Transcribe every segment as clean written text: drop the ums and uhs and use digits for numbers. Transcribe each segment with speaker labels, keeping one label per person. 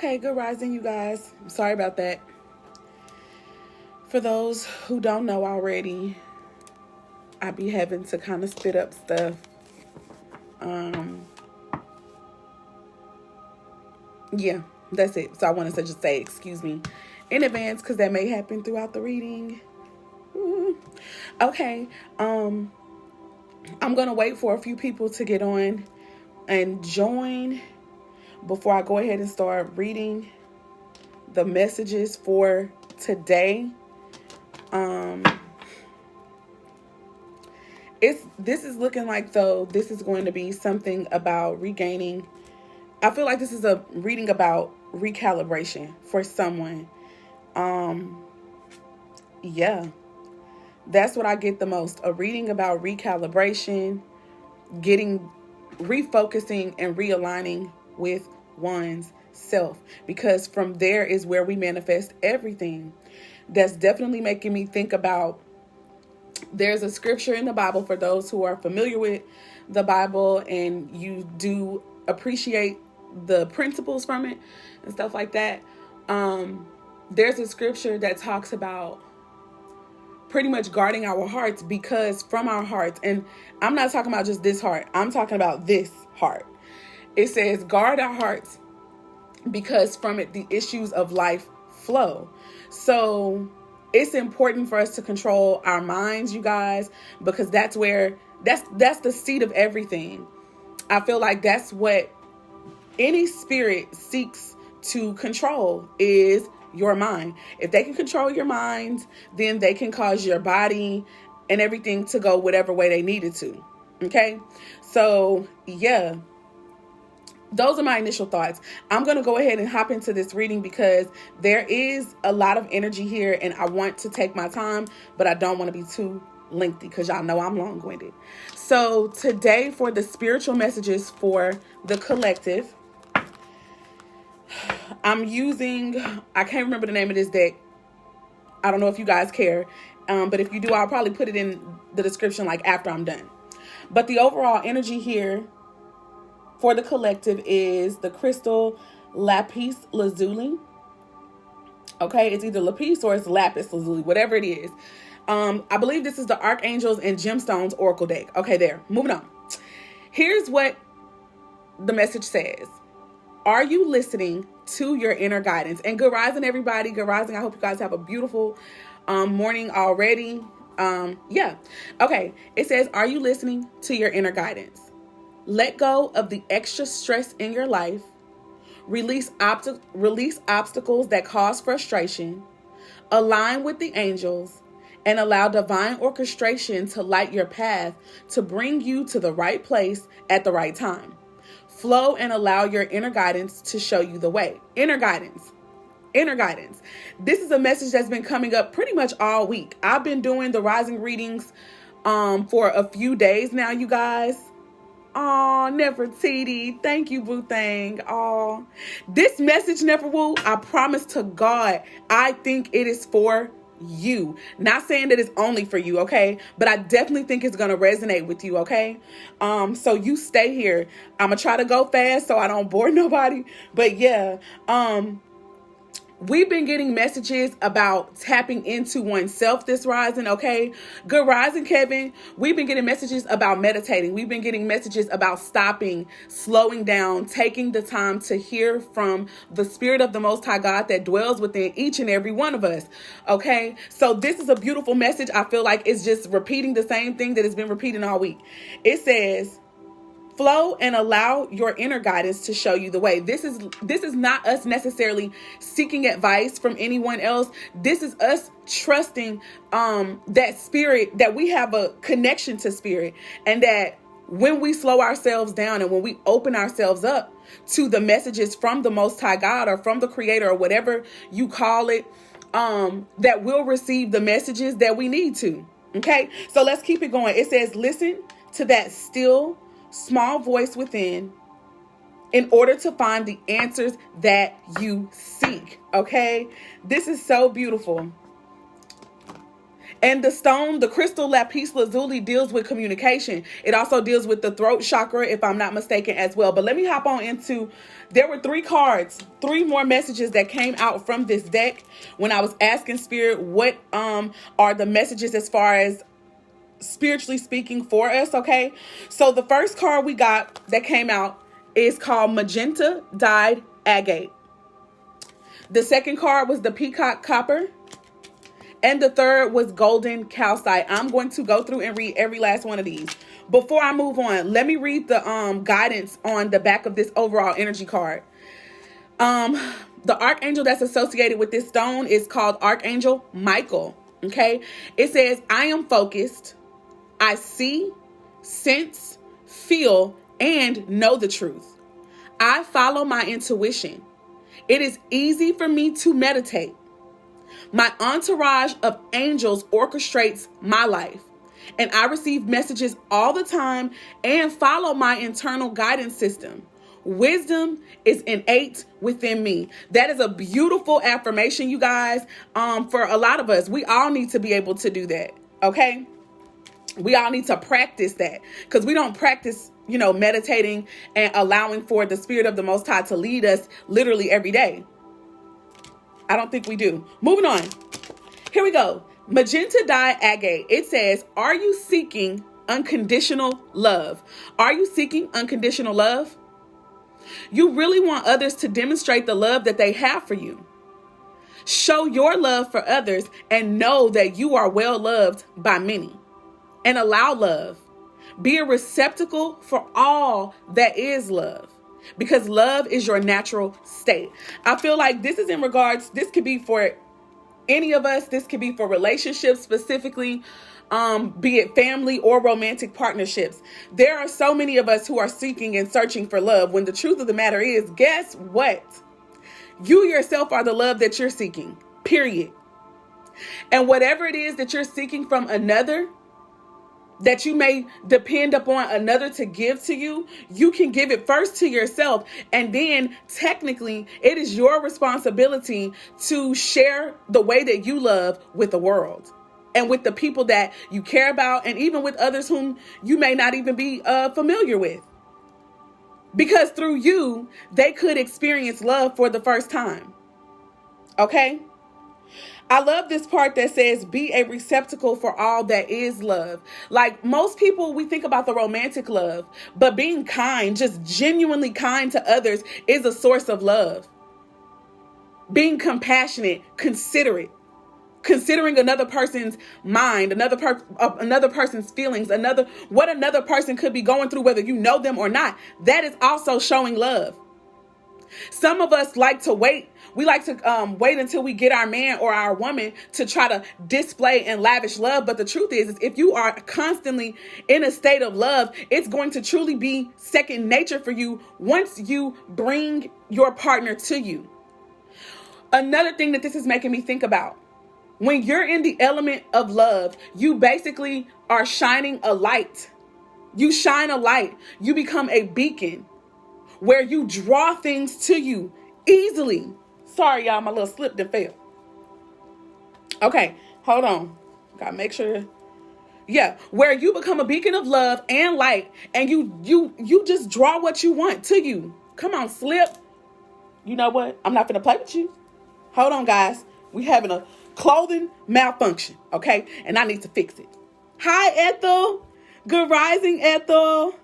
Speaker 1: Okay, good rising, you guys. Sorry about that. For those who don't know already, I be having to kind of spit up stuff. Yeah, that's it. So I wanted to just say excuse me in advance because that may happen throughout the reading. Okay, I'm gonna wait for a few people to get on and join before I go ahead and start reading the messages for today. This is looking like though this is going to be something about regaining. I feel like this is a reading about recalibration for someone. Yeah, that's what I get the most. A reading about recalibration, refocusing and realigning with one's self, because from there is where we manifest everything. That's definitely making me think about, there's a scripture in the Bible for those who are familiar with the Bible and you do appreciate the principles from it and stuff like that. There's a scripture that talks about pretty much guarding our hearts, because from our hearts, and I'm not talking about just this heart, I'm talking about this heart. It says, guard our hearts because from it the issues of life flow. So it's important for us to control our minds, you guys, because that's where that's the seat of everything. I feel like that's what any spirit seeks to control, is your mind. If they can control your mind, then they can cause your body and everything to go whatever way they need it to. Okay? So, yeah. Those are my initial thoughts. I'm going to go ahead and hop into this reading because there is a lot of energy here and I want to take my time, but I don't want to be too lengthy because y'all know I'm long-winded. So today for the spiritual messages for the collective, I'm using, I can't remember the name of this deck. I don't know if you guys care, but if you do, I'll probably put it in the description like after I'm done. But the overall energy here for the collective is the crystal lapis lazuli. Okay, it's either lapis or it's lapis lazuli, whatever it is. I believe this is the Archangels and Gemstones Oracle deck. Okay, there. Moving on. Here's what the message says. Are you listening to your inner guidance? And good rising, everybody. Good rising. I hope you guys have a beautiful morning already. Yeah. Okay. It says, are you listening to your inner guidance? Let go of the extra stress in your life. Release obstacles that cause frustration. Align with the angels and allow divine orchestration to light your path to bring you to the right place at the right time. Flow and allow your inner guidance to show you the way. Inner guidance. Inner guidance. This is a message that's been coming up pretty much all week. I've been doing the rising readings for a few days now, you guys. Oh, Nefertiti. Thank you, Boo Thang. Oh, this message, Neferwu, I promise to God, I think it is for you. Not saying that it's only for you, okay? But I definitely think it's going to resonate with you, okay? So you stay here. I'm going to try to go fast so I don't bore nobody. But yeah, we've been getting messages about tapping into oneself this rising, okay? Good rising, Kevin. We've been getting messages about meditating. We've been getting messages about stopping, slowing down, taking the time to hear from the Spirit of the Most High God that dwells within each and every one of us, okay? So this is a beautiful message. I feel like it's just repeating the same thing that has been repeating all week. It says, flow and allow your inner guidance to show you the way. This is not us necessarily seeking advice from anyone else. This is us trusting that spirit, that we have a connection to spirit, and that when we slow ourselves down and when we open ourselves up to the messages from the Most High God or from the Creator or whatever you call it, that we'll receive the messages that we need to. Okay, so let's keep it going. It says, listen to that still small voice within in order to find the answers that you seek. Okay, this is so beautiful. And the stone, the crystal lapis lazuli, deals with communication. It also deals with the throat chakra, if I'm not mistaken, as well. But let me hop on into, there were 3 cards, 3 more messages that came out from this deck when I was asking Spirit what are the messages as far as spiritually speaking for us, okay? So the first card we got that came out is called Magenta Dyed Agate. The second card was the Peacock Copper. And the third was Golden Calcite. I'm going to go through and read every last one of these. Before I move on, let me read the guidance on the back of this overall energy card. The archangel that's associated with this stone is called Archangel Michael. Okay? It says, I am focused. I see, sense, feel, and know the truth. I follow my intuition. It is easy for me to meditate. My entourage of angels orchestrates my life, and I receive messages all the time and follow my internal guidance system. Wisdom is innate within me. That is a beautiful affirmation, you guys. For a lot of us, we all need to be able to do that. Okay. We all need to practice that, because we don't practice, meditating and allowing for the Spirit of the Most High to lead us literally every day. I don't think we do. Moving on. Here we go. Magenta Dye Agate. It says, are you seeking unconditional love? Are you seeking unconditional love? You really want others to demonstrate the love that they have for you. Show your love for others and know that you are well loved by many. And allow love. Be a receptacle for all that is love, because love is your natural state. I feel like this is in regards, this could be for any of us. This could be for relationships specifically, be it family or romantic partnerships. There are so many of us who are seeking and searching for love, when the truth of the matter is, guess what? You yourself are the love that you're seeking, period. And whatever it is that you're seeking from another, that you may depend upon another to give to you, you can give it first to yourself. And then technically it is your responsibility to share the way that you love with the world and with the people that you care about, and even with others whom you may not even be familiar with. Because through you, they could experience love for the first time. Okay? I love this part that says, be a receptacle for all that is love. Like most people, we think about the romantic love, but being kind, just genuinely kind to others, is a source of love. Being compassionate, considerate, considering another person's mind, another person's feelings, what another person could be going through, whether you know them or not. That is also showing love. Some of us like to wait. We like to wait until we get our man or our woman to try to display and lavish love. But the truth is if you are constantly in a state of love, it's going to truly be second nature for you once you bring your partner to you. Another thing that this is making me think about, when you're in the element of love, you basically are shining a light. You shine a light. You become a beacon where you draw things to you easily. Sorry, y'all, my little slip and fell. Okay, hold on. Gotta make sure. Yeah, where you become a beacon of love and light, and you just draw what you want to you. Come on, slip. You know what? I'm not gonna play with you. Hold on, guys. We having a clothing malfunction, okay? And I need to fix it. Hi, Ethel. Good rising, Ethel.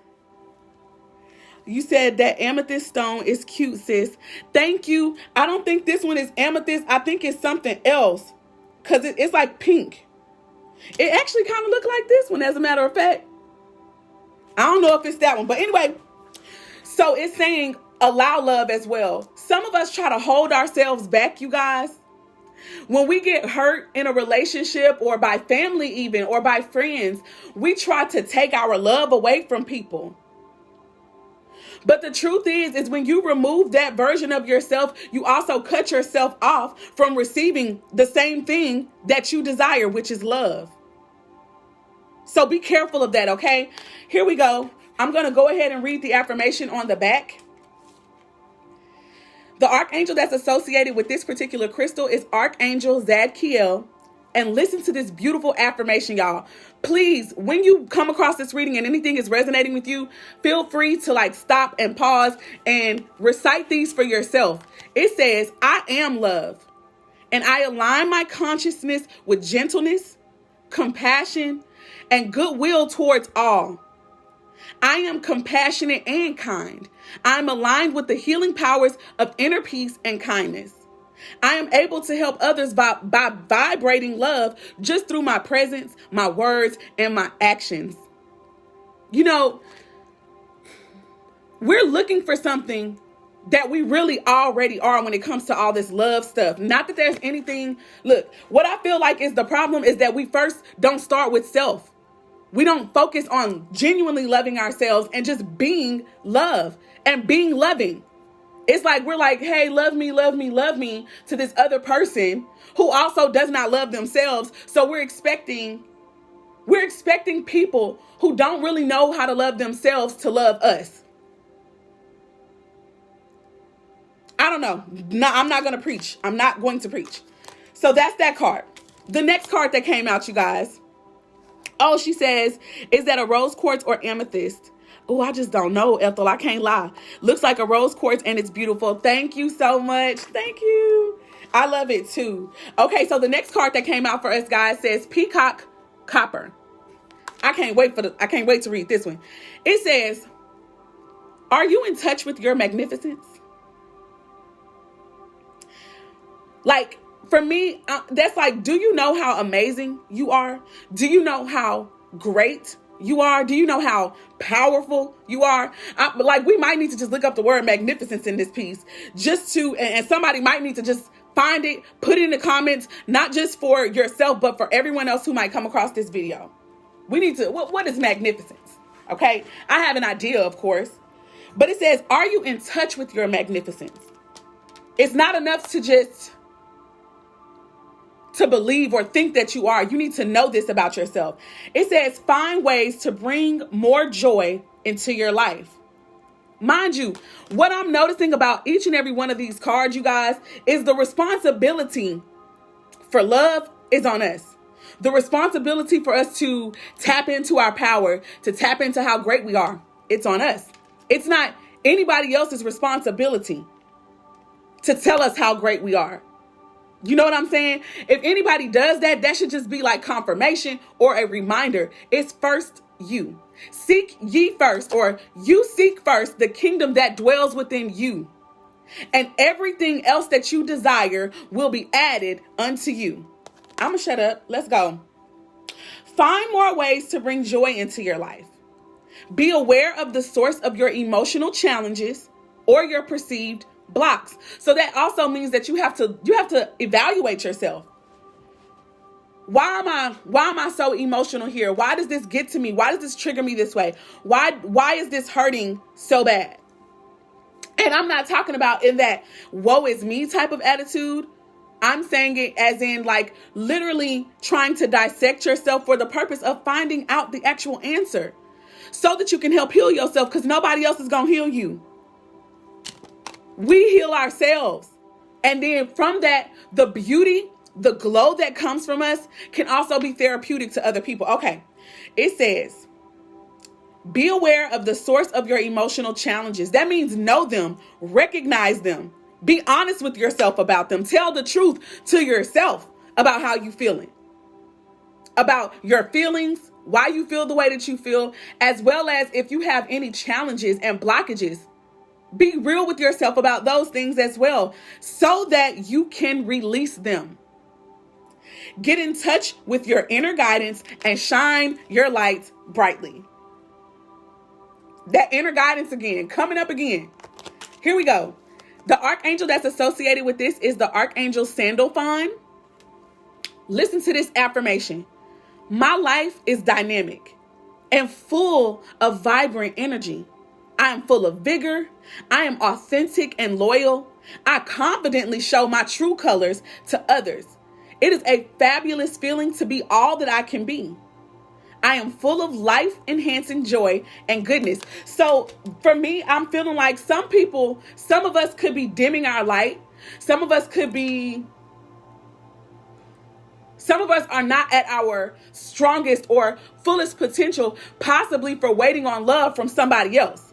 Speaker 1: You said that amethyst stone is cute, sis. Thank you. I don't think this one is amethyst. I think it's something else, because it's like pink. It actually kind of looked like this one, as a matter of fact. I don't know if it's that one. But anyway, so it's saying allow love as well. Some of us try to hold ourselves back, you guys. When we get hurt in a relationship, or by family even, or by friends, we try to take our love away from people. But the truth is when you remove that version of yourself, you also cut yourself off from receiving the same thing that you desire, which is love. So be careful of that, okay? Here we go. I'm going to go ahead and read the affirmation on the back. The archangel that's associated with this particular crystal is Archangel Zadkiel. and listen to this beautiful affirmation, y'all. Please, when you come across this reading and anything is resonating with you, feel free to like stop and pause and recite these for yourself. It says, I am love, and I align my consciousness with gentleness, compassion, and goodwill towards all. I am compassionate and kind. I am aligned with the healing powers of inner peace and kindness. I am able to help others by vibrating love just through my presence, my words, and my actions. You know, we're looking for something that we really already are when it comes to all this love stuff. Not that there's anything. Look, what I feel like is the problem is that we first don't start with self. We don't focus on genuinely loving ourselves and just being love and being loving. It's like we're like, hey, love me, love me, love me to this other person who also does not love themselves. So we're expecting people who don't really know how to love themselves to love us. I don't know. No, I'm not going to preach. I'm not going to preach. So that's that card. The next card that came out, you guys. Oh, she says, is that a rose quartz or amethyst? Oh, I just don't know, Ethel. I can't lie. Looks like a rose quartz and it's beautiful. Thank you so much. Thank you. I love it too. Okay, so the next card that came out for us, guys, says Peacock Copper. I can't wait to read this one. It says, are you in touch with your magnificence? Like, for me, that's like, do you know how amazing you are? Do you know how great you are? Do you know how powerful you are? Like, we might need to just look up the word magnificence in this piece just to, and somebody might need to just find it, put it in the comments, not just for yourself, but for everyone else who might come across this video. We need to, what is magnificence? Okay. I have an idea, of course, but it says, are you in touch with your magnificence? It's not enough to just to believe or think that you are. You need to know this about yourself. It says, find ways to bring more joy into your life. Mind you, what I'm noticing about each and every one of these cards, you guys, is the responsibility for love is on us. The responsibility for us to tap into our power, to tap into how great we are, it's on us. It's not anybody else's responsibility to tell us how great we are. You know what I'm saying? If anybody does that, that should just be like confirmation or a reminder. It's first you. Seek ye first, or you seek first the kingdom that dwells within you. And everything else that you desire will be added unto you. I'm going to shut up. Let's go. Find more ways to bring joy into your life. Be aware of the source of your emotional challenges or your perceived blocks. So that also means that you have to evaluate yourself. Why am I so emotional here? Why does this get to me? Why does this trigger me this way? Why is this hurting so bad? And I'm not talking about in that woe is me type of attitude. I'm saying it as in like literally trying to dissect yourself for the purpose of finding out the actual answer so that you can help heal yourself, because nobody else is going to heal you. We heal ourselves. And then from that, the beauty, the glow that comes from us can also be therapeutic to other people. Okay. It says, be aware of the source of your emotional challenges. That means know them, recognize them, be honest with yourself about them. Tell the truth to yourself about how you're feeling, about your feelings, why you feel the way that you feel, as well as if you have any challenges and blockages. Be real with yourself about those things as well, so that you can release them. Get in touch with your inner guidance and shine your light brightly. That inner guidance again, coming up again. Here we go. The archangel that's associated with this is the Archangel Sandalphon. Listen to this affirmation. My life is dynamic and full of vibrant energy. I am full of vigor. I am authentic and loyal. I confidently show my true colors to others. It is a fabulous feeling to be all that I can be. I am full of life-enhancing joy and goodness. So for me, I'm feeling like some of us could be dimming our light. Some of us could be Some of us are not at our strongest or fullest potential, possibly for waiting on love from somebody else.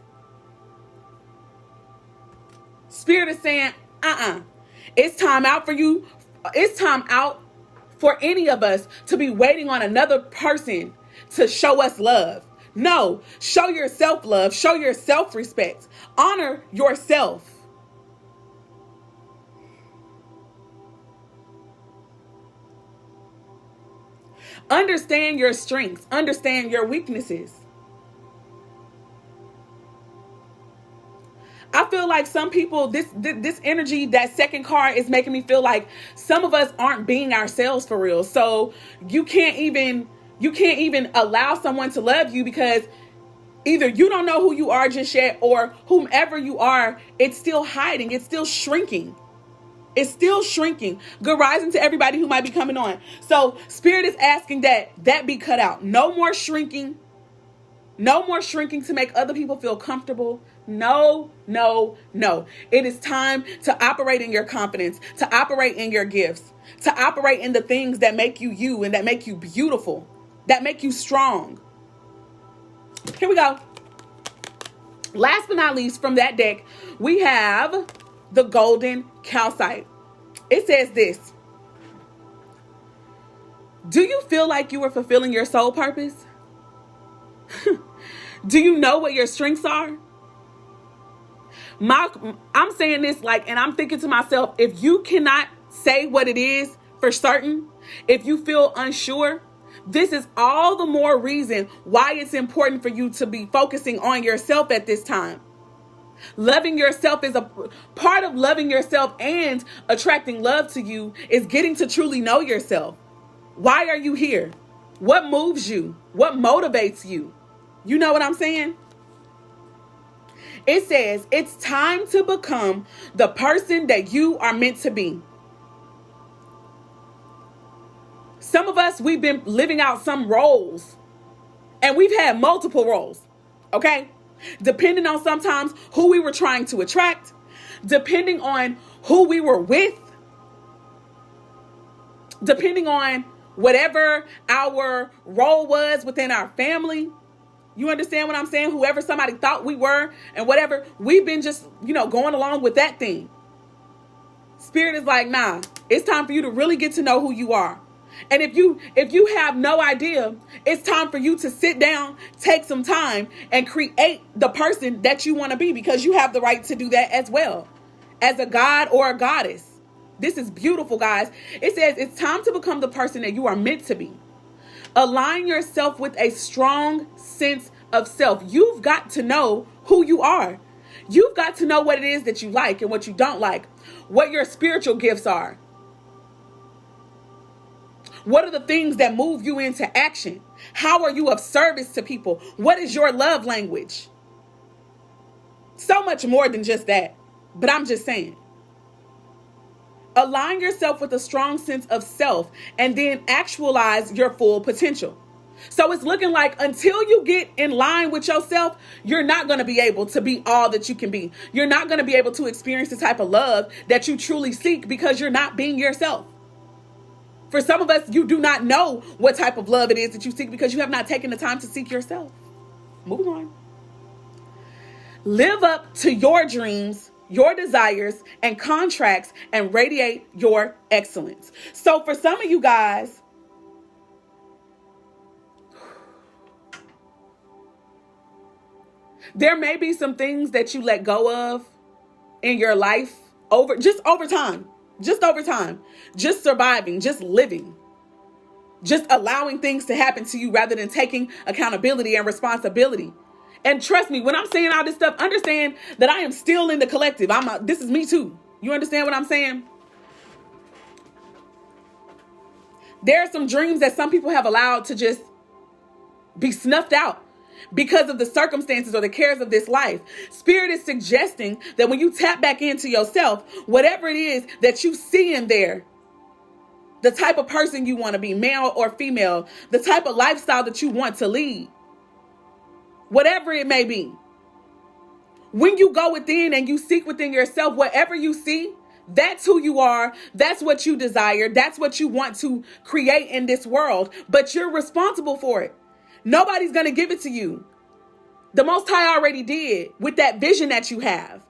Speaker 1: Spirit is saying, it's time out for you. It's time out for any of us to be waiting on another person to show us love. No, show yourself love. Show your self-respect. Honor yourself. Understand your strengths. Understand your weaknesses. I feel like some people, this energy, that second card is making me feel like some of us aren't being ourselves for real. So you can't even allow someone to love you because either you don't know who you are just yet, or whomever you are, it's still hiding. It's still shrinking. It's still shrinking. Good rising to everybody who might be coming on. So Spirit is asking that be cut out. No more shrinking. No more shrinking to make other people feel comfortable. No. It is time to operate in your confidence, to operate in your gifts, to operate in the things that make you you and that make you beautiful, that make you strong. Here we go. Last but not least, from that deck, we have the Golden Calcite. It says this. Do you feel like you are fulfilling your soul purpose? Do you know what your strengths are? I'm saying this and I'm thinking to myself, if you cannot say what it is for certain, if you feel unsure, this is all the more reason why it's important for you to be focusing on yourself at this time. Loving yourself is a part of loving yourself, and attracting love to you is getting to truly know yourself. Why are you here? What moves you? What motivates you? You know what I'm saying? It says it's time to become the person that you are meant to be. Some of us, we've been living out some roles, and we've had multiple roles, okay? Depending on sometimes who we were trying to attract, depending on who we were with, depending on whatever our role was within our family. You understand what I'm saying? Whoever somebody thought we were and whatever, we've been just, going along with that thing. Spirit is like, nah, it's time for you to really get to know who you are. And if you have no idea, it's time for you to sit down, take some time, and create the person that you want to be, because you have the right to do that as well, as a god or a goddess. This is beautiful, guys. It says it's time to become the person that you are meant to be. Align yourself with a strong sense of self. You've got to know who you are. You've got to know what it is that you like and what you don't like, what your spiritual gifts are. What are the things that move you into action? How are you of service to people? What is your love language? So much more than just that, but I'm just saying. Align yourself with a strong sense of self and then actualize your full potential. So it's looking like until you get in line with yourself, you're not going to be able to be all that you can be. You're not going to be able to experience the type of love that you truly seek because you're not being yourself. For some of us, you do not know what type of love it is that you seek because you have not taken the time to seek yourself. Moving on. Live up to your dreams, your desires, and contracts, and radiate your excellence. So for some of you guys, there may be some things that you let go of in your life over time, just surviving, just living, just allowing things to happen to you rather than taking accountability and responsibility. And trust me, when I'm saying all this stuff, understand that I am still in the collective. This is me too. You understand what I'm saying? There are some dreams that some people have allowed to just be snuffed out because of the circumstances or the cares of this life. Spirit is suggesting that when you tap back into yourself, whatever it is that you see in there, the type of person you want to be, male or female, the type of lifestyle that you want to lead, whatever it may be, when you go within and you seek within yourself, whatever you see, That's who you are. That's what you desire. That's what you want to create in this world. But you're responsible for it. Nobody's going to give it to you. The Most High already did with that vision that you have.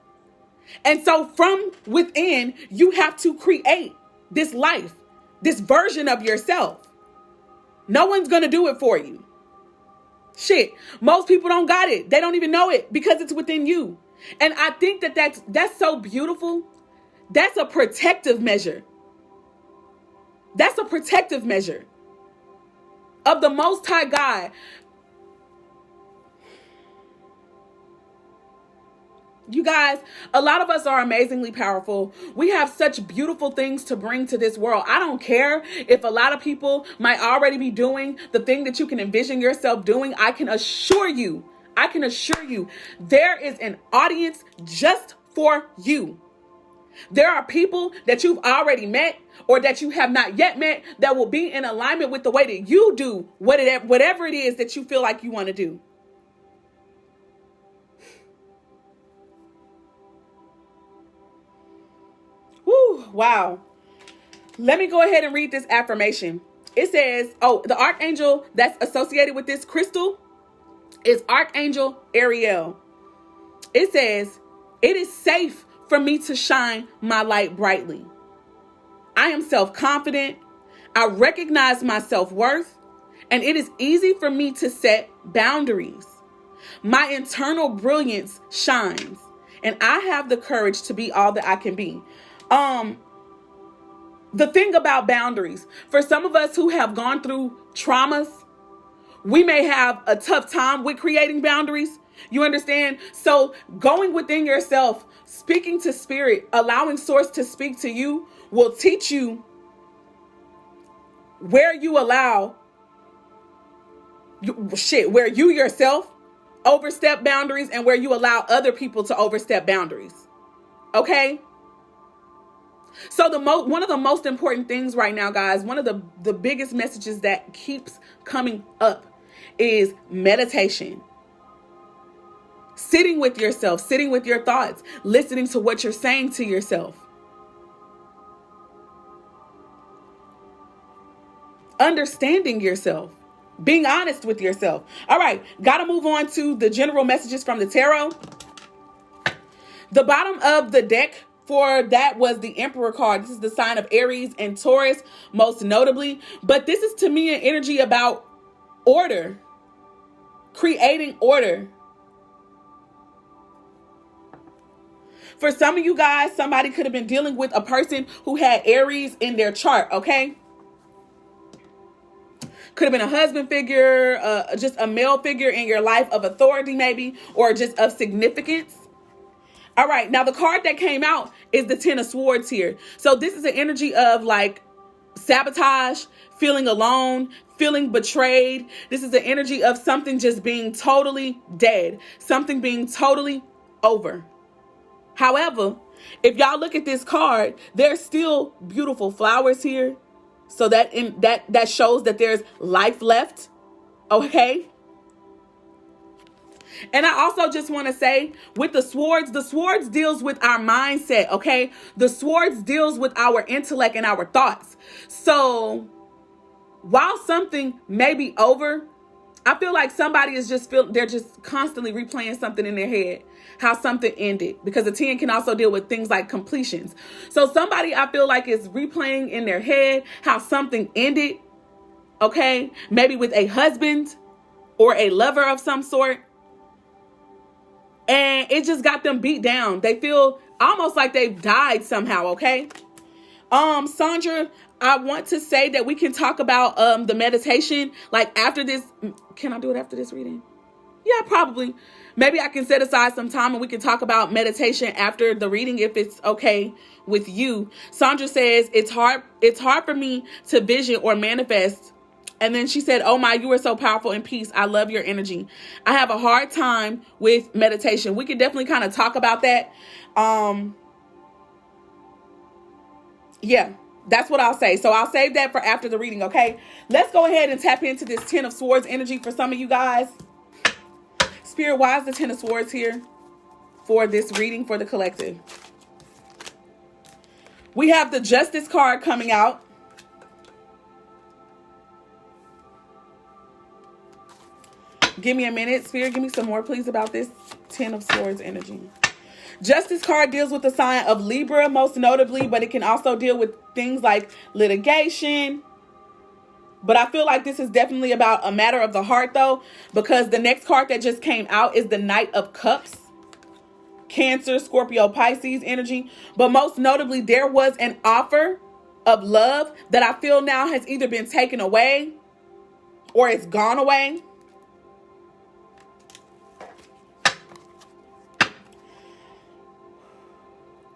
Speaker 1: And so from within, you have to create this life, this version of yourself. No one's going to do it for you. Shit, most people don't got it. They don't even know it because it's within you. And I think that that's so beautiful. That's a protective measure. That's a protective measure of the Most High God. You guys, a lot of us are amazingly powerful. We have such beautiful things to bring to this world. I don't care if a lot of people might already be doing the thing that you can envision yourself doing. I can assure you, there is an audience just for you. There are people that you've already met or that you have not yet met that will be in alignment with the way that you do whatever it is that you feel like you want to do. Woo, wow. Let me go ahead and read this affirmation. It says, the archangel that's associated with this crystal is Archangel Ariel. It says, it is safe for me to shine my light brightly. I am self-confident. I recognize my self-worth, and it is easy for me to set boundaries. My internal brilliance shines, and I have the courage to be all that I can be. The thing about boundaries, for some of us who have gone through traumas, we may have a tough time with creating boundaries. You understand? So going within yourself, speaking to spirit, allowing source to speak to you will teach you where you allow where you yourself overstep boundaries and where you allow other people to overstep boundaries. Okay? So one of the most important things right now, guys, one of the biggest messages that keeps coming up is meditation. Sitting with yourself, sitting with your thoughts, listening to what you're saying to yourself. Understanding yourself, being honest with yourself. All right, got to move on to the general messages from the tarot. The bottom of the deck for that was the Emperor card. This is the sign of Aries and Taurus, most notably. But this is, to me, an energy about order, creating order. For some of you guys, somebody could have been dealing with a person who had Aries in their chart, okay? Could have been a husband figure, just a male figure in your life of authority maybe, or just of significance. All right, now the card that came out is the Ten of Swords here. So this is an energy of like sabotage, feeling alone, feeling betrayed. This is the energy of something just being totally dead, something being totally over. However, if y'all look at this card, there's still beautiful flowers here. So that shows that there's life left. Okay? And I also just want to say with the swords deals with our mindset, okay? The swords deals with our intellect and our thoughts. So while something may be over, I feel like somebody is they're just constantly replaying something in their head, how something ended, because the 10 can also deal with things like completions. So somebody I feel like is replaying in their head how something ended, okay? Maybe with a husband or a lover of some sort. And it just got them beat down. They feel almost like they've died somehow, okay? Sandra, I want to say that we can talk about the meditation like after this. Can I do it after this reading? Yeah, probably. Maybe I can set aside some time and we can talk about meditation after the reading if it's okay with you. Sandra says, it's hard for me to vision or manifest. And then she said, oh my, you are so powerful in peace. I love your energy. I have a hard time with meditation. We can definitely kind of talk about that. Yeah, that's what I'll say. So I'll save that for after the reading, okay? Let's go ahead and tap into this Ten of Swords energy for some of you guys. Spirit, why is the Ten of Swords here for this reading for the collective? We have the Justice card coming out. Give me a minute. Spirit, give me some more, please, about this 10 of Swords energy. Justice card deals with the sign of Libra, most notably, but it can also deal with things like litigation. But I feel like this is definitely about a matter of the heart, though, because the next card that just came out is the Knight of Cups. Cancer, Scorpio, Pisces energy. But most notably, there was an offer of love that I feel now has either been taken away or it's gone away.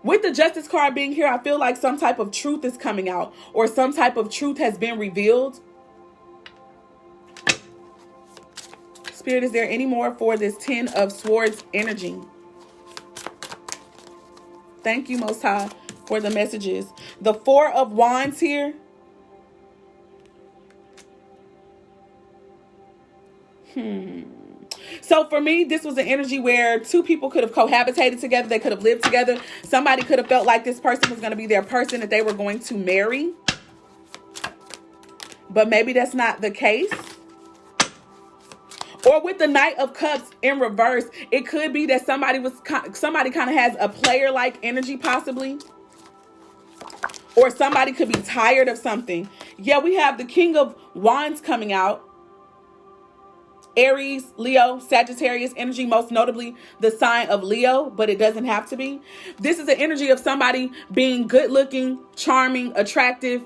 Speaker 1: With the Justice card being here, I feel like some type of truth is coming out or some type of truth has been revealed. Spirit, is there any more for this 10 of Swords energy? Thank you, Most High, for the messages. The 4 of Wands here. So for me, this was an energy where two people could have cohabitated together. They could have lived together. Somebody could have felt like this person was going to be their person that they were going to marry. But maybe that's not the case. Or with the Knight of Cups in reverse, it could be that somebody kind of has a player-like energy possibly. Or somebody could be tired of something. Yeah, we have the King of Wands coming out. Aries, Leo, Sagittarius energy, most notably the sign of Leo, but it doesn't have to be. This is the energy of somebody being good looking, charming, attractive.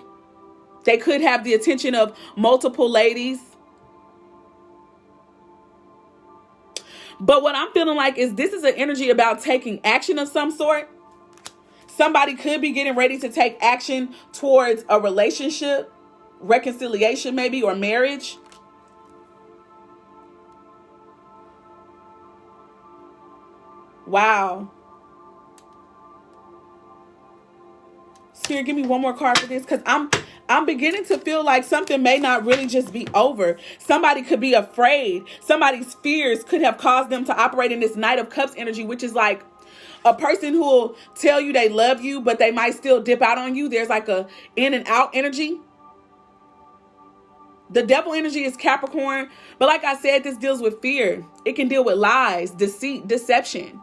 Speaker 1: They could have the attention of multiple ladies. But what I'm feeling like is this is an energy about taking action of some sort. Somebody could be getting ready to take action towards a relationship, reconciliation maybe, or marriage. Wow. Spirit, give me one more card for this, because I'm beginning to feel like something may not really just be over. Somebody could be afraid. Somebody's fears could have caused them to operate in this Knight of Cups energy, which is like a person who will tell you they love you, but they might still dip out on you. There's like a in and out energy. The Devil energy is Capricorn. But like I said, this deals with fear. It can deal with lies, deceit, deception.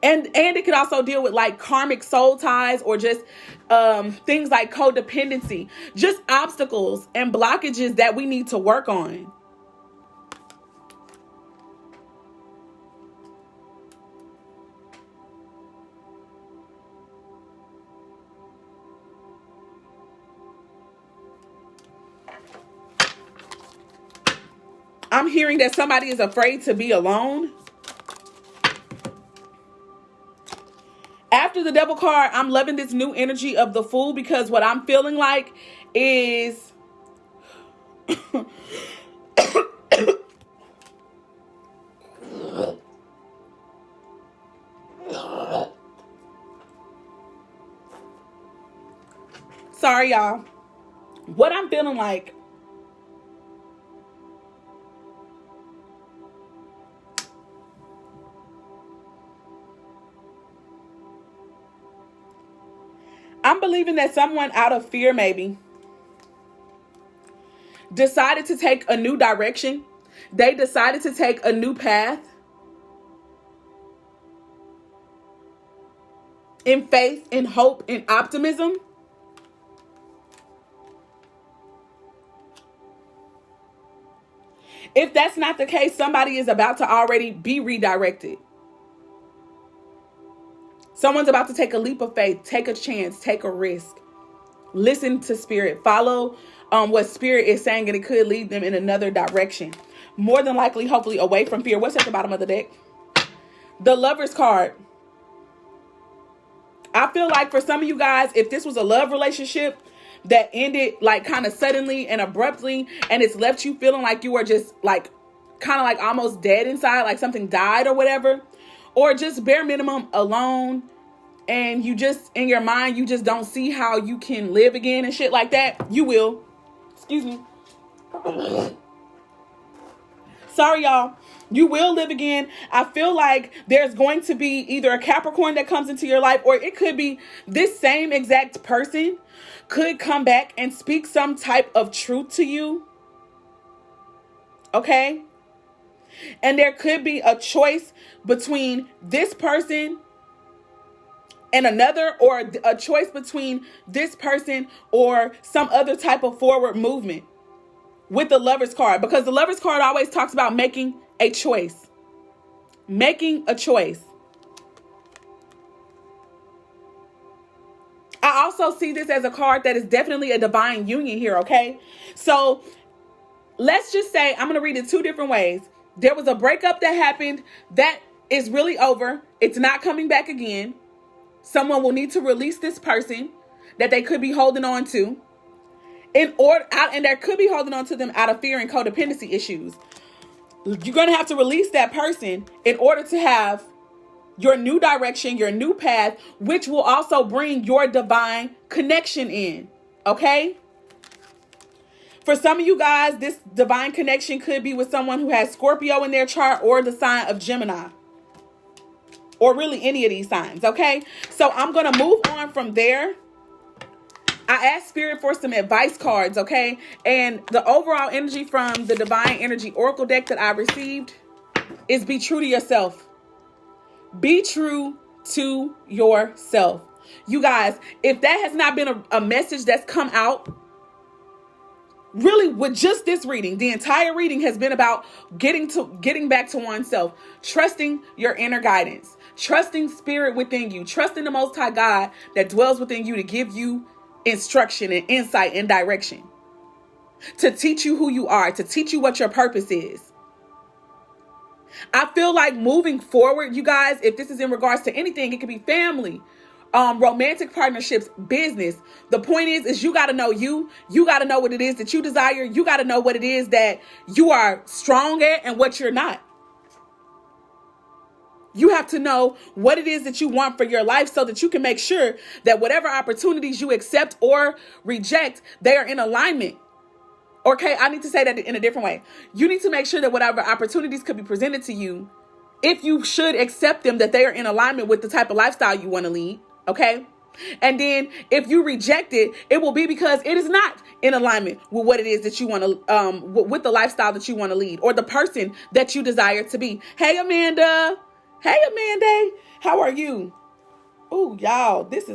Speaker 1: And it could also deal with like karmic soul ties or just things like codependency. Just obstacles and blockages that we need to work on. I'm hearing that somebody is afraid to be alone. After the Devil card, I'm loving this new energy of the Fool, because what I'm feeling like is sorry, y'all. What I'm feeling like I'm believing that someone out of fear maybe decided to take a new direction. They decided to take a new path in faith, in hope, in optimism. If that's not the case, somebody is about to already be redirected. Someone's about to take a leap of faith, take a chance, take a risk. Listen to Spirit. Follow what Spirit is saying, and it could lead them in another direction. More than likely, hopefully, away from fear. What's at the bottom of the deck? The Lover's card. I feel like for some of you guys, if this was a love relationship that ended like kind of suddenly and abruptly, and it's left you feeling like you were just like kind of like almost dead inside, like something died or whatever, or just bare minimum alone, and you just in your mind you just don't see how you can live again and shit like that, you will. Excuse me. Sorry, y'all. You will live again. I feel like there's going to be either a Capricorn that comes into your life, or it could be this same exact person could come back and speak some type of truth to you. Okay? And there could be a choice between this person and another, or a choice between this person or some other type of forward movement with the Lover's card, because the Lover's card always talks about making a choice. Making a choice. I also see this as a card that is definitely a divine union here, okay? So let's just say, I'm going to read it two different ways. There was a breakup that happened that is really over. It's not coming back again. Someone will need to release this person that they could be holding on to and they could be holding on to them out of fear and codependency issues. You're going to have to release that person in order to have your new direction, your new path, which will also bring your divine connection in. Okay? For some of you guys, this divine connection could be with someone who has Scorpio in their chart or the sign of Gemini. Or really any of these signs, okay? So I'm going to move on from there. I asked Spirit for some advice cards, okay? And the overall energy from the Divine Energy Oracle deck that I received is be true to yourself. Be true to yourself. You guys, if that has not been a message that's come out, really with just this reading, the entire reading has been about getting back to oneself, trusting your inner guidance, trusting spirit within you, trusting the Most High God that dwells within you to give you instruction and insight and direction, to teach you who you are, to teach you what your purpose is. I feel like moving forward, you guys, if this is in regards to anything, it could be family, romantic partnerships, business. The point is you got to know you got to know what it is that you desire. You got to know what it is that you are strong at and what you're not. You have to know what it is that you want for your life so that you can make sure that whatever opportunities you accept or reject, they are in alignment. Okay, I need to say that in a different way. You need to make sure that whatever opportunities could be presented to you, if you should accept them, that they are in alignment with the type of lifestyle you want to lead. Okay? And then if you reject it, it will be because it is not in alignment with what it is that you want to, with the lifestyle that you want to lead or the person that you desire to be. Hey, Amanda. Hey, Amanda. How are you? Oh, y'all, this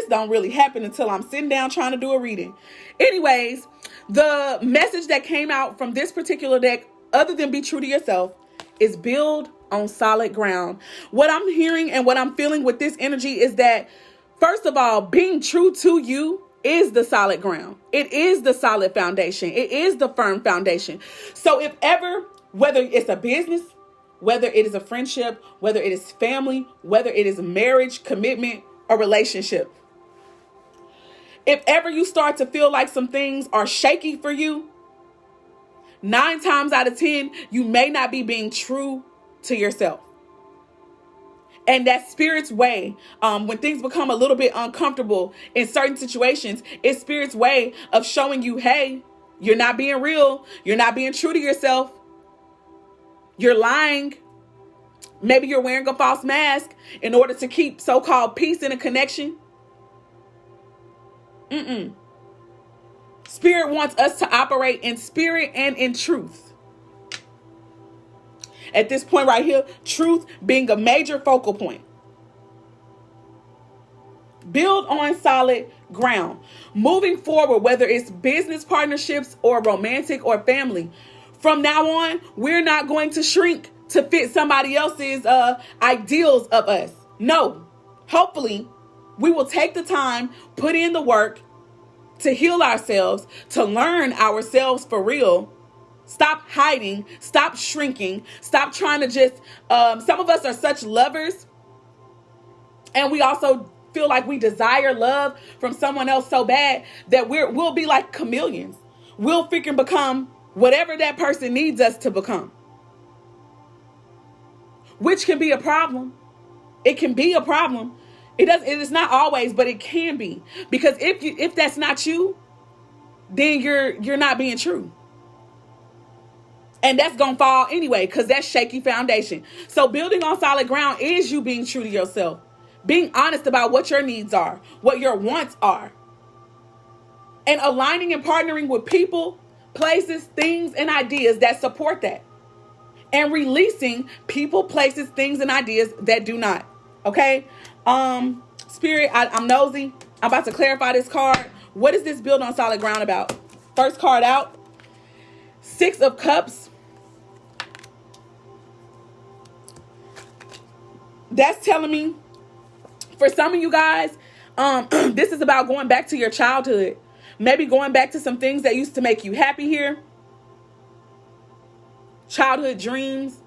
Speaker 1: don't really happen until I'm sitting down trying to do a reading. Anyways, the message that came out from this particular deck, other than be true to yourself, is build on solid ground. What I'm hearing and what I'm feeling with this energy is that, first of all, being true to you is the solid ground. It is the solid foundation. It is the firm foundation. So if ever, whether it's a business, whether it is a friendship, whether it is family, whether it is marriage, commitment, or relationship, if ever you start to feel like some things are shaky for you, 9 times out of 10, you may not be being true to yourself. And that spirit's way, when things become a little bit uncomfortable in certain situations, it's spirit's way of showing you, hey, you're not being real. You're not being true to yourself. You're lying. Maybe you're wearing a false mask in order to keep so-called peace in a connection. Spirit wants us to operate in spirit and in truth. At this point right here, truth being a major focal point. Build on solid ground. Moving forward, whether it's business partnerships or romantic or family, from now on, we're not going to shrink to fit somebody else's ideals of us. No. Hopefully, we will take the time, put in the work to heal ourselves, to learn ourselves for real. Stop hiding, stop shrinking, stop trying to just, some of us are such lovers, and we also feel like we desire love from someone else so bad that we'll be like chameleons. We'll freaking become whatever that person needs us to become, which can be a problem. It can be a problem. It is not always, but it can be, because if that's not you, then you're not being true. And that's going to fall anyway because that's shaky foundation. So building on solid ground is you being true to yourself. Being honest about what your needs are, what your wants are. And aligning and partnering with people, places, things, and ideas that support that. And releasing people, places, things, and ideas that do not. Okay? Spirit, I'm nosy. I'm about to clarify this card. What is this build on solid ground about? First card out. 6 of Cups. That's telling me, for some of you guys, this is about going back to your childhood. Maybe going back to some things that used to make you happy here. Childhood dreams.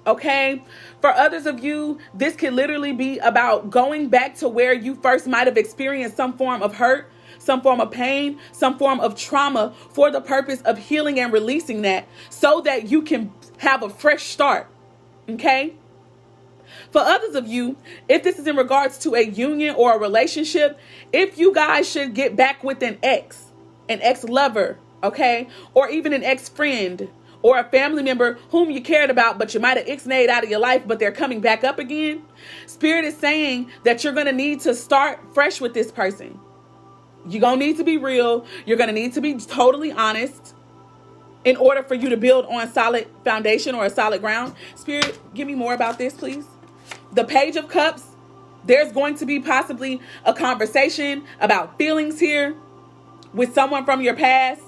Speaker 1: Okay? For others of you, this could literally be about going back to where you first might have experienced some form of hurt, some form of pain, some form of trauma for the purpose of healing and releasing that so that you can have a fresh start. Okay? For others of you, if this is in regards to a union or a relationship, if you guys should get back with an ex-lover, okay? Or even an ex-friend or a family member whom you cared about, but you might have ixnayed out of your life, but they're coming back up again. Spirit is saying that you're going to need to start fresh with this person. You're going to need to be real. You're going to need to be totally honest in order for you to build on solid foundation or a solid ground. Spirit, give me more about this, please. The Page of Cups, there's going to be possibly a conversation about feelings here with someone from your past.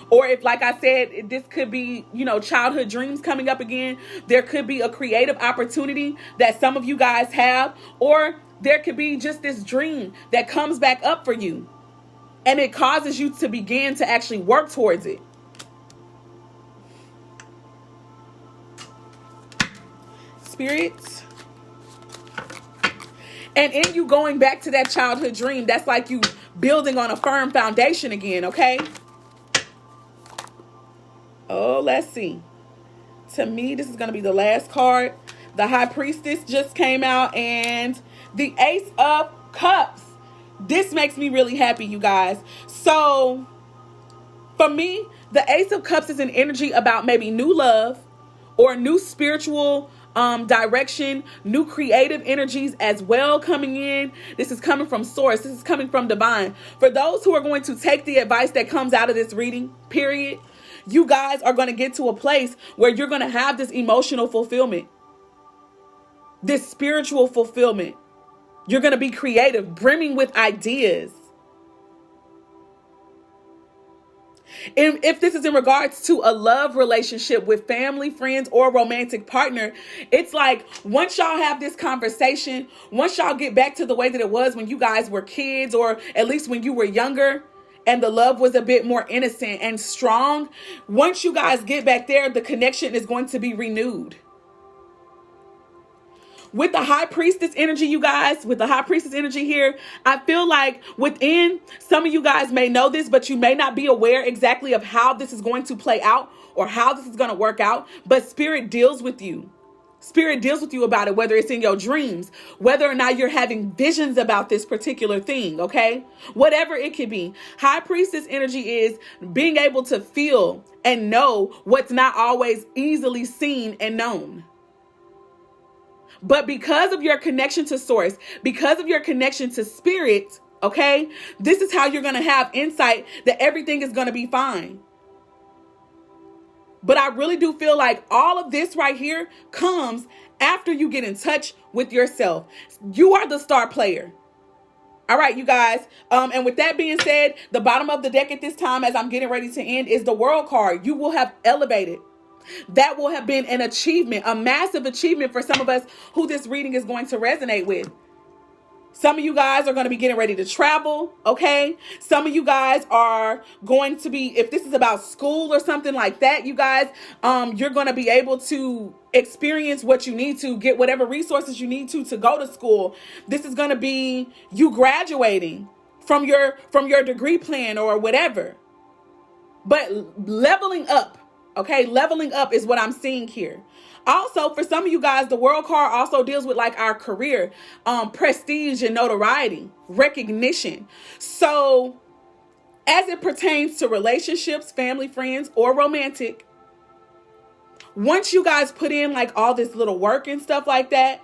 Speaker 1: Or if, like I said, this could be, childhood dreams coming up again. There could be a creative opportunity that some of you guys have. Or there could be just this dream that comes back up for you. And it causes you to begin to actually work towards it. Spirits. And in you going back to that childhood dream, that's like you building on a firm foundation again, okay? Oh, let's see. To me, this is going to be the last card. The High Priestess just came out and the Ace of Cups. This makes me really happy, you guys. So, for me, the Ace of Cups is an energy about maybe new love or new spiritual direction, new creative energies as well coming in. This is coming from source. This is coming from divine. For those who are going to take the advice that comes out of this reading, period, you guys are going to get to a place where you're going to have this emotional fulfillment, this spiritual fulfillment. You're going to be creative, brimming with ideas. And if this is in regards to a love relationship with family, friends, or romantic partner, it's like once y'all have this conversation, once y'all get back to the way that it was when you guys were kids, or at least when you were younger, and the love was a bit more innocent and strong, once you guys get back there, the connection is going to be renewed. With the High Priestess energy, you guys, with the High Priestess energy here, I feel like within, some of you guys may know this, but you may not be aware exactly of how this is going to play out or how this is going to work out. But Spirit deals with you. Spirit deals with you about it, whether it's in your dreams, whether or not you're having visions about this particular thing, okay? Whatever it could be. High Priestess energy is being able to feel and know what's not always easily seen and known. But because of your connection to source, because of your connection to spirit, okay, this is how you're going to have insight that everything is going to be fine. But I really do feel like all of this right here comes after you get in touch with yourself. You are the star player. All right, you guys. And with that being said, the bottom of the deck at this time, as I'm getting ready to end, is the World card. You will have elevated. That will have been an achievement, a massive achievement for some of us who this reading is going to resonate with. Some of you guys are going to be getting ready to travel, okay? Some of you guys are going to be, if this is about school or something like that, you guys, you're going to be able to experience what you need to, get whatever resources you need to go to school. This is going to be you graduating from your degree plan or whatever. But leveling up. Okay, leveling up is what I'm seeing here. Also, for some of you guys, the World card also deals with like our career, prestige and notoriety, recognition. So as it pertains to relationships, family, friends, or romantic, once you guys put in like all this little work and stuff like that,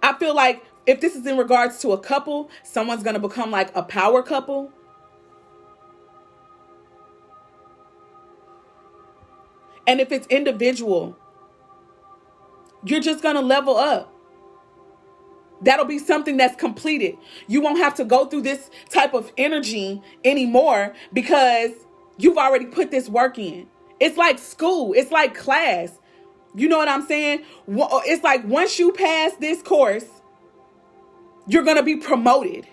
Speaker 1: I feel like if this is in regards to a couple, someone's going to become like a power couple. And if it's individual, you're just going to level up. That'll be something that's completed. You won't have to go through this type of energy anymore because you've already put this work in. It's like school. It's like class. You know what I'm saying? It's like once you pass this course, you're going to be promoted.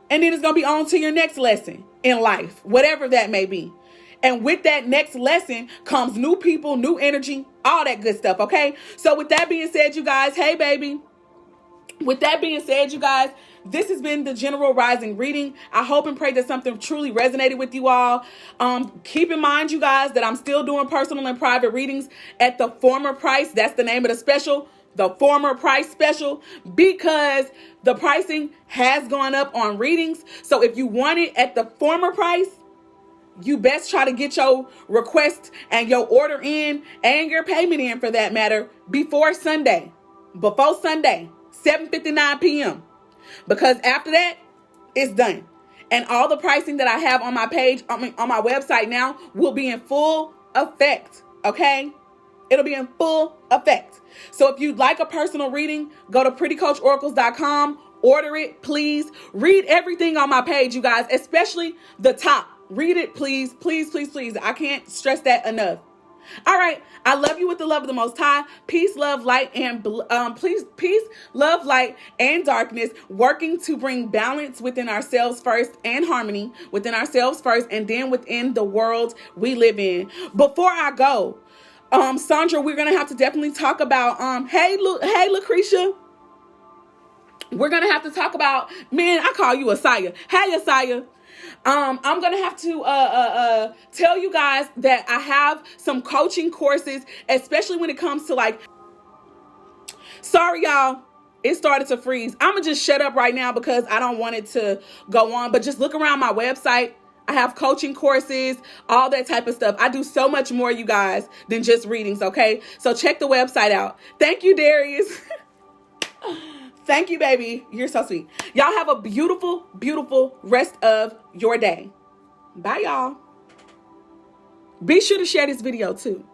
Speaker 1: And then it's going to be on to your next lesson in life, whatever that may be. And with that next lesson comes new people, new energy, all that good stuff, okay? So with that being said, you guys, hey, baby. With that being said, you guys, this has been the General Rising reading. I hope and pray that something truly resonated with you all. Keep in mind, you guys, that I'm still doing personal and private readings at the former price. That's the name of the special, the former price special, because the pricing has gone up on readings. So if you want it at the former price, you best try to get your request and your order in and your payment in, for that matter, before Sunday. Before Sunday, 7:59 p.m. Because after that, it's done. And all the pricing that I have on my page, on my website now, will be in full effect. Okay? It'll be in full effect. So if you'd like a personal reading, go to prettycoachoracles.com. Order it, please. Read everything on my page, you guys, especially the top. Read it, please, please, please, please. I can't stress that enough. All right. I love you with the love of the Most High. Peace, love, light, and peace, love, light, and darkness, working to bring balance within ourselves first and harmony within ourselves first, and then within the world we live in. Before I go, Sandra, we're gonna have to definitely talk about hey Lucretia. We're gonna have to talk about, man, I call you Asaya. Hey Asaya. I'm going to have to tell you guys that I have some coaching courses, especially when it comes to like, sorry, y'all, it started to freeze. I'm going to just shut up right now because I don't want it to go on, but just look around my website. I have coaching courses, all that type of stuff. I do so much more, you guys, than just readings, okay? So check the website out. Thank you, Darius. Thank you, baby. You're so sweet. Y'all have a beautiful, beautiful rest of your day. Bye, y'all. Be sure to share this video, too.